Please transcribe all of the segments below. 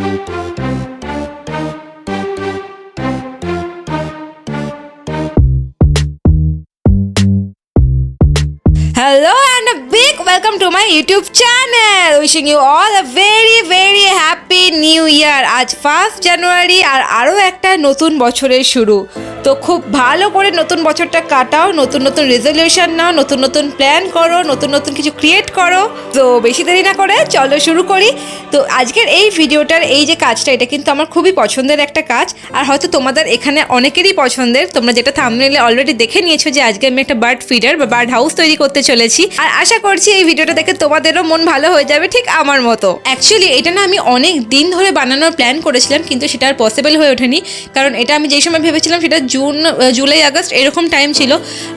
Hello and a big welcome to my YouTube channel. Wishing you all a very happy new year. আজ 1st জানুয়ারি আর আরও একটা নতুন বছরের শুরু। তো খুব ভালো করে নতুন বছরটা কাটাও, নতুন রেজলিউশন নাও, নতুন প্ল্যান করো, নতুন কিছু ক্রিয়েট করো। তো বেশি দেরি না করে চলো শুরু করি। তো আজকের এই ভিডিওটার এই যে কাজটা, এটা কিন্তু আমার খুবই পছন্দের একটা কাজ, আর হয়তো তোমাদের এখানে অনেকেরই পছন্দের। তোমরা যেটা থাম্বনেইলে অলরেডি দেখে নিয়েছো যে আজকে আমি একটা বার্ড ফিডার বা বার্ড হাউস তৈরি করতে চলেছি, আর আশা করছি এই ভিডিওটা দেখে তোমাদেরও মন ভালো হয়ে যাবে ঠিক আমার মতো। অ্যাকচুয়ালি এটা না আমি অনেক দিন ধরে বানানোর প্ল্যান করেছিলাম, কিন্তু সেটা আর পসিবল হয়ে ওঠেনি। কারণ এটা আমি যেই সময় ভেবেছিলাম সেটা জুলাই আগস্ট এরকম টাইম ছিল,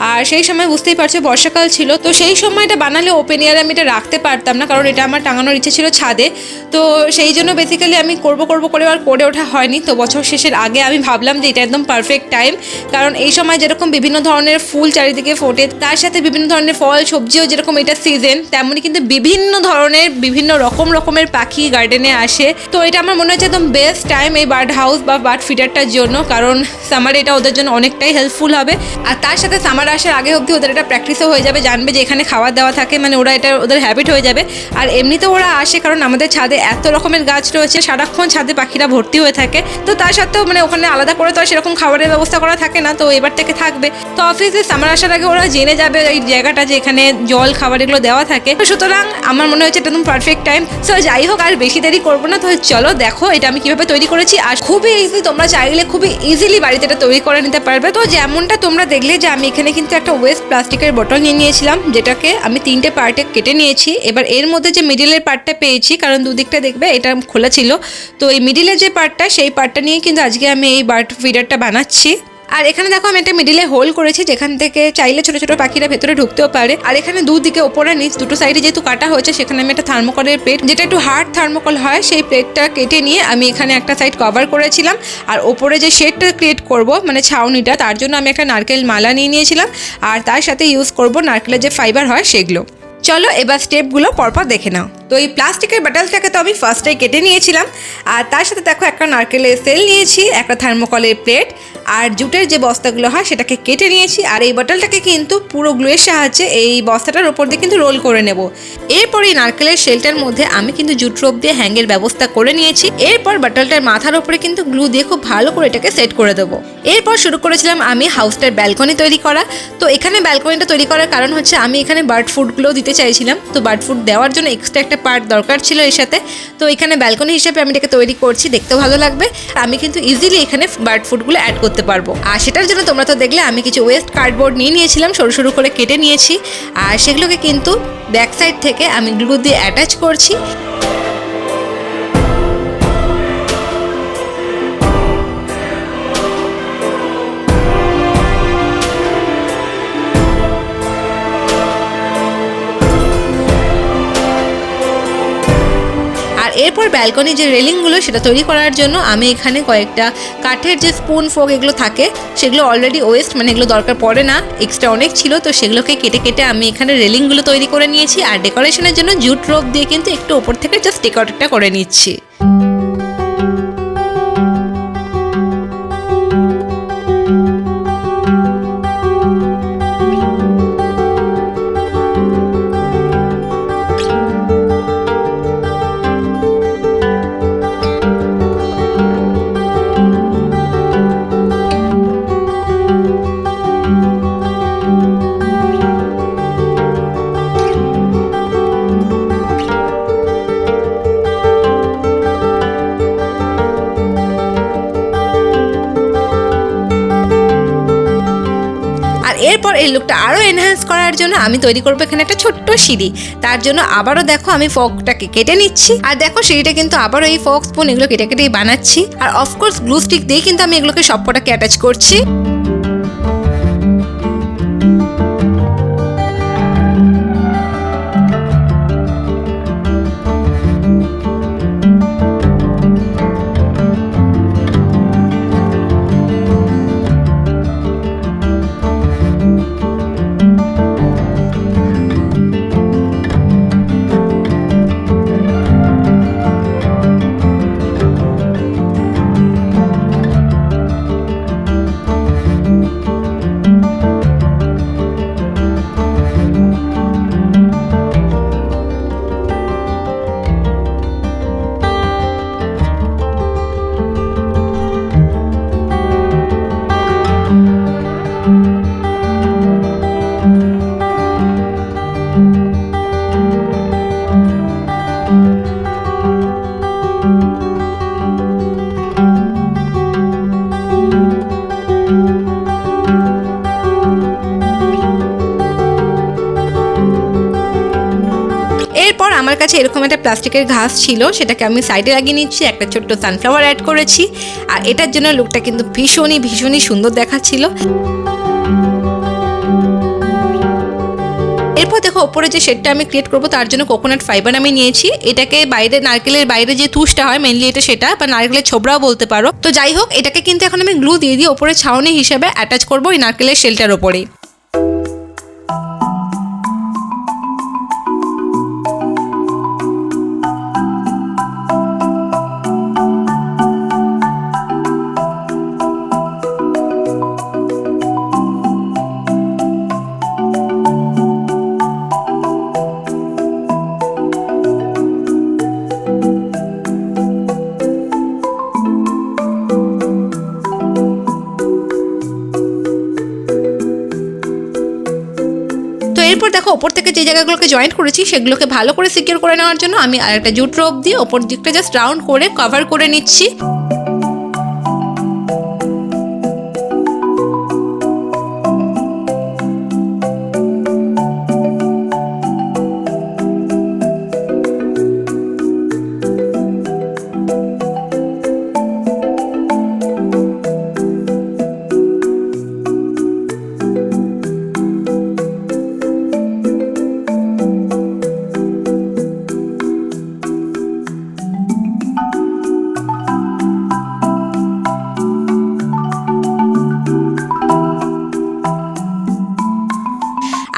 আর সেই সময় বুঝতেই পারছো বর্ষাকাল ছিল। তো সেই সময় এটা বানালে ওপেন এয়ারে আমি এটা রাখতে পারতাম না, কারণ এটা আমার টাঙানোর ইচ্ছে ছিল ছাদে। তো সেই জন্য বেসিক্যালি আমি করব করে আর করে ওঠা হয়নি। তো বছর শেষের আগে আমি ভাবলাম যে এটা একদম পারফেক্ট টাইম, কারণ এই সময় যেরকম বিভিন্ন ধরনের ফুল চারিদিকে ফোটে, তার সাথে বিভিন্ন ধরনের ফল সবজিও যেরকম এটা সিজন, তেমনই কিন্তু বিভিন্ন ধরনের বিভিন্ন রকমের পাখি গার্ডেনে আসে। তো এটা আমার মনে হচ্ছে একদম বেস্ট টাইম এই বার্ড হাউস বা বার্ড ফিডারটার জন্য, কারণ সামারে এটা ওদের জন্য অনেকটাই হেল্পফুল হবে। আর তার সাথে সামার আসার আগে অবধি ওদের এটা প্র্যাকটিসও হয়ে যাবে, জানবে যে এখানে খাবার দেওয়া থাকে, মানে ওরা এটা ওদের হ্যাবিট হয়ে যাবে। আর এমনিতেও ওরা আসে, কারণ আমাদের ছাদে এত রকমের গাছ রয়েছে, সারাক্ষণ ছাদে পাখিরা ভর্তি হয়ে থাকে। তো তার সত্ত্বেও মানে ওখানে আলাদা করে তো আর সেরকম খাবারের ব্যবস্থা করা থাকে না, তো এবার থেকে থাকবে। তো অফিসে সামার আসার আগে ওরা জেনে যাবে এই জায়গাটা যে এখানে জল খাবার এগুলো দেওয়া থাকে। তো সুতরাং আমার মনে হচ্ছে এটা একদম পারফেক্ট টাইম। সো যাই হোক, আর বেশি দেরি করবো না, তো চলো দেখো এটা আমি কিভাবে তৈরি করেছি। আর খুবই ইজি, তোমরা চাইলে খুবই ইজিলি বাড়িতে এটা তৈরি করে নিতে পারবে। তো যেমনটা তোমরা দেখলে যে আমি এখানে কিন্তু একটা ওয়েস্ট প্লাস্টিকের বোতল নিয়ে নিয়েছিলাম, যেটাকে আমি 3টে পার্টে কেটে নিয়েছি। এবার এর মধ্যে যে মিডিলের পার্টটা পেয়েছি, কারণ দুদিকটা দেখবে এটা খোলা ছিল, তো এই মিডিলের যে পার্টটা, সেই পার্টটা নিয়ে কিন্তু আজকে আমি এই বার্ড ফিডারটা বানাচ্ছি। আর এখানে দেখো আমি একটা মিডিলে হোল করেছি, যেখান থেকে চাইলে ছোট পাখিরা ভেতরে ঢুকতেও পারে। আর এখানে দুদিকে ওপরে নিচ দুটো সাইডে যেহেতু কাটা হয়েছে, সেখানে আমি একটা থার্মোকলের প্লেট, যেটা একটু হার্ড থার্মোকল হয়, সেই প্লেটটা কেটে নিয়ে আমি এখানে একটা সাইড কভার করেছিলাম। আর ওপরে যে শেডটা ক্রিয়েট করব, মানে ছাউনিটা, তার জন্য আমি একটা নারকেল মালা নিয়ে নিয়েছিলাম, আর তার সাথে ইউজ করব নারকেলের যে ফাইবার হয় সেগুলো। চলো এবার স্টেপগুলো পরপর দেখে নাও। তো এই প্লাস্টিকের বাটলটাকে তো আমি ফার্স্টে কেটে নিয়েছিলাম, আর তার সাথে দেখো একটা নারকেলের সেল নিয়েছি, একটা থার্মোকলের প্লেট, আর জুটের যে বস্তাগুলো হয় সেটাকে কেটে নিয়েছি। আর এই বটলটাকে কিন্তু পুরো গ্লুয়ের সাহায্যে এই বস্তাটার ওপর দিয়ে কিন্তু রোল করে নেব। এরপর এই নারকেলের শেলটার মধ্যে আমি কিন্তু জুট রোপ দিয়ে হ্যাঙ্গের ব্যবস্থা করে নিয়েছি। এরপর বটলটার মাথার ওপরে কিন্তু গ্লু দিয়ে খুব ভালো করে এটাকে সেট করে দেবো। এরপর শুরু করেছিলাম আমি হাউসটার ব্যালকনি তৈরি করা। তো এখানে ব্যালকনিটা তৈরি করার কারণ হচ্ছে আমি এখানে বার্ড ফুডগুলো দিতে চাইছিলাম। তো বার্ড ফুড দেওয়ার জন্য এক্সট্রা একটা পার্ট দরকার ছিল এর সাথে। তো এখানে ব্যালকনি হিসেবে আমি এটাকে তৈরি করছি, দেখতেও ভালো লাগবে। আমি কিন্তু ইজিলি এখানে বার্ড ফুডগুলো অ্যাড করতে পারবো। আর সেটার জন্য তোমরা তো দেখলে আমি কিছু ওয়েস্ট কার্ডবোর্ড নিয়েছিলাম, সরু করে কেটে নিয়েছি, আর সেগুলোকে কিন্তু ব্যাক সাইড থেকে আমি গ্লু দিয়ে অ্যাটাচ করছি। এরপর ব্যালকনি যে রেলিংগুলো সেটা তৈরি করার জন্য আমি এখানে কয়েকটা কাঠের যে স্পুন ফোক এগুলো থাকে, সেগুলো অলরেডি ওয়েস্ট, মানে এগুলো দরকার পড়ে না, এক্সট্রা অনেক ছিল, তো সেগুলোকে কেটে আমি এখানে রেলিংগুলো তৈরি করে নিয়েছি। আর ডেকোরেশনের জন্য জুট রোপ দিয়ে কিন্তু একটু ওপর থেকে জাস্ট ডেকোরেটটা করে নিচ্ছি। এরপর এই লুকটা আরও এনহ্যান্স করার জন্য আমি তৈরি করবো এখানে একটা ছোট্ট সিঁড়ি। তার জন্য আবারও দেখো আমি ফকটাকে কেটে নিচ্ছি, আর দেখো সিঁড়িটা কিন্তু আবারও এই ফক স্পুন এগুলো কেটেই বানাচ্ছি। আর অফকোর্স গ্লু স্টিক দিয়ে কিন্তু আমি এগুলোকে সবকটাকে অ্যাটাচ করছি। আমার কাছে এরকম একটা প্লাস্টিকের ঘাস ছিল, সেটাকে আমি সাইডে লাগিয়ে নিচ্ছি, একটা ছোট্ট সানফ্লাওয়ার অ্যাড করেছি। আর এটার জন্য লুকটা কিন্তু ভীষণই ভীষণই সুন্দর দেখাচ্ছিল। এরপর দেখো ওপরে যে শেডটা আমি ক্রিয়েট করবো তার জন্য কোকোনাট ফাইবার আমি নিয়েছি। এটাকে বাইরে নারকেলের বাইরে যে তুষটা হয় মেনলি এটা সেটা, বা নারকেলের ছোবড়াও বলতে পারো। তো যাই হোক, এটাকে কিন্তু এখন আমি গ্লু দিয়ে দিয়ে ওপরে ছাউনি হিসেবে অ্যাটাচ করবো এই নারকেলের শেলটার ওপরেই। এরপর দেখো ওপর থেকে যে জায়গাগুলোকে জয়েন্ট করেছি সেগুলোকে ভালো করে সিকিউর করে নেওয়ার জন্য আমি আরেকটা জুট রোপ দিয়ে ওপর দিকটা জাস্ট রাউন্ড করে কভার করে নিচ্ছি।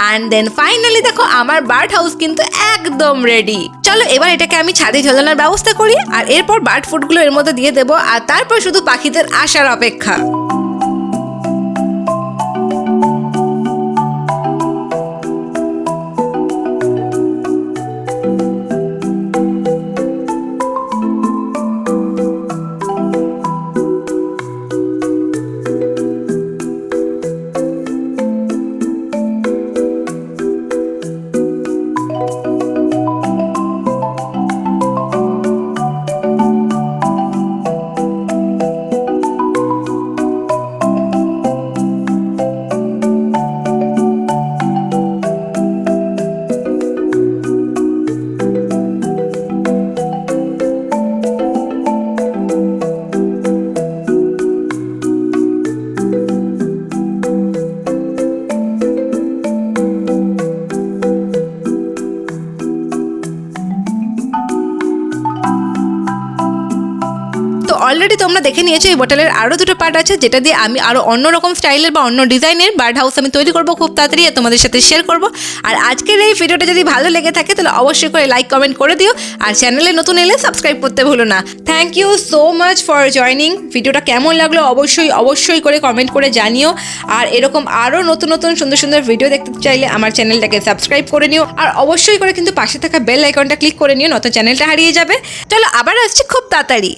অ্যান্ড দেন ফাইনালি দেখো আমার বার্ড হাউস কিন্তু একদম রেডি। চলো এবার এটাকে আমি ছাদে ঝোলানোর ব্যবস্থা করি, আর এরপর বার্ড ফুডগুলো এর মধ্যে দিয়ে দেবো, আর তারপর শুধু পাখিদের আসার অপেক্ষা। অলরেডি তোমরা দেখে নিয়েছো এই বোতলের আরও দুটো পার্ট আছে, যেটা দিয়ে আমি আরও অন্যরকম স্টাইলের বা অন্য ডিজাইনের বার্ড হাউস আমি তৈরি করবো খুব তাড়াতাড়ি, আর তোমাদের সাথে শেয়ার করবো। আর আজকের এই ভিডিওটা যদি ভালো লেগে থাকে তাহলে অবশ্যই করে লাইক কমেন্ট করে দিও, আর চ্যানেলে নতুন এলে সাবস্ক্রাইব করতে ভুলো না। Thank you so much for joining. ভিডিওটা কেমন লাগলো অবশ্যই অবশ্যই করে কমেন্ট করে জানিও, আর এরকম আরও নতুন নতুন সুন্দর সুন্দর ভিডিও দেখতে চাইলে আমার চ্যানেলটাকে সাবস্ক্রাইব করে নিও, আর অবশ্যই করে কিন্তু পাশে থাকা বেল আইকনটা ক্লিক করে নিও, নয়তো চ্যানেলটা হারিয়ে যাবে। চলো আবার আসছি খুব তাড়াতাড়ি।